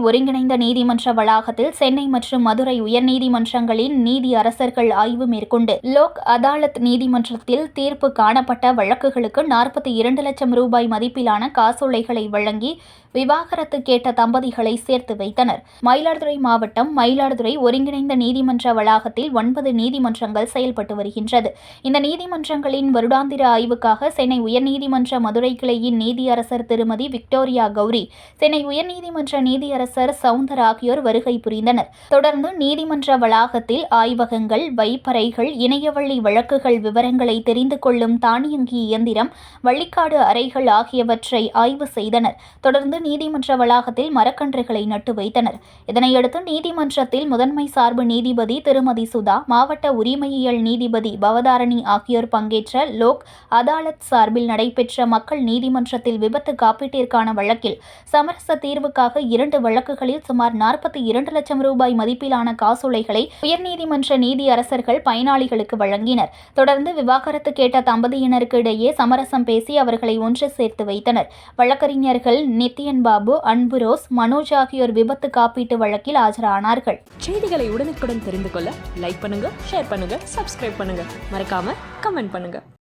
ஒருங்கிணைந்த நீதிமன்ற வளாகத்தில் சென்னை மற்றும் மதுரை உயர்நீதிமன்றங்களின் நீதி அரசர்கள் ஆய்வு மேற்கொண்டு லோக் அதாலத் நீதிமன்றத்தில் தீர்ப்பு காணப்பட்ட வழக்குகளுக்கு 42 லட்சம் ரூபாய் மதிப்பிலான காசோலைகளை வழங்கி விவாகரத்து கேட்ட தம்பதிகளை சேர்த்து வைத்தனர். மயிலாடுதுறை மாவட்டம் மயிலாடுதுறை ஒருங்கிணைந்த நீதிமன்ற வளாகத்தில் 9 நீதிமன்றங்கள் செயல்பட்டு வருகின்றது. இந்த நீதிமன்றங்களின் வருடாந்திர ஆய்வுக்காக சென்னை உயர்நீதிமன்ற மதுரை கிளையின் நீதியரசர் திருமதி விக்டோரியா கௌரி, சென்னை உயர்நீதிமன்ற நீதியரசர் சவுந்தர் ஆகியோர் வருகை புரிந்தனர். தொடர்ந்து நீதிமன்ற வளாகத்தில் ஆய்வகங்கள், வைப்பறைகள், இணையவழி வழக்குகள் விவரங்களை தெரிந்து கொள்ளும் தானியங்கி இயந்திரம், வழிகாடு அறைகள் ஆகியவற்றை ஆய்வு செய்தனர். தொடர்ந்து நீதிமன்ற வளாகத்தில் மரக்கன்றுகளை நட்டு வைத்தனர். இதனையடுத்து நீதிமன்றத்தில் முதன்மை சார்பு நீதிபதி திருமதி சுதா, மாவட்ட உரிமையியல் நீதிபதி பவதாரணி ஆகியோர் பங்கேற்ற லோக் அதாலத் சார்பில் நடைபெற்ற மக்கள் நீதிமன்றத்தில் விபத்து காப்பீட்டிற்கான வழக்கில் சமரச தீர்வுக்காக 2 வழக்குகளில் சுமார் 42 லட்சம் ரூபாய் மதிப்பிலான காசோலைகளை உயர்நீதிமன்ற நீதி அரசர்கள் பயனாளிகளுக்கு வழங்கினர். தொடர்ந்து விவாகரத்து கேட்ட தம்பதியினருக்கு இடையே சமரசம் பேசி அவர்களை ஒன்று சேர்த்து வைத்தனர். வழக்கறிஞர்கள் நித்யன் பாபு, அன்புரோஸ், மனோஜ் ஆகியோர் விபத்து காப்பீட்டு வழக்கில் ஆஜரானார்கள். செய்திகளை உடனுக்குடன் தெரிந்து கொள்ள லைக் பண்ணுங்க, ஷேர் பண்ணுங்க, சப்ஸ்கிரைப் பண்ணுங்க, மறக்காம கமெண்ட் பண்ணுங்க.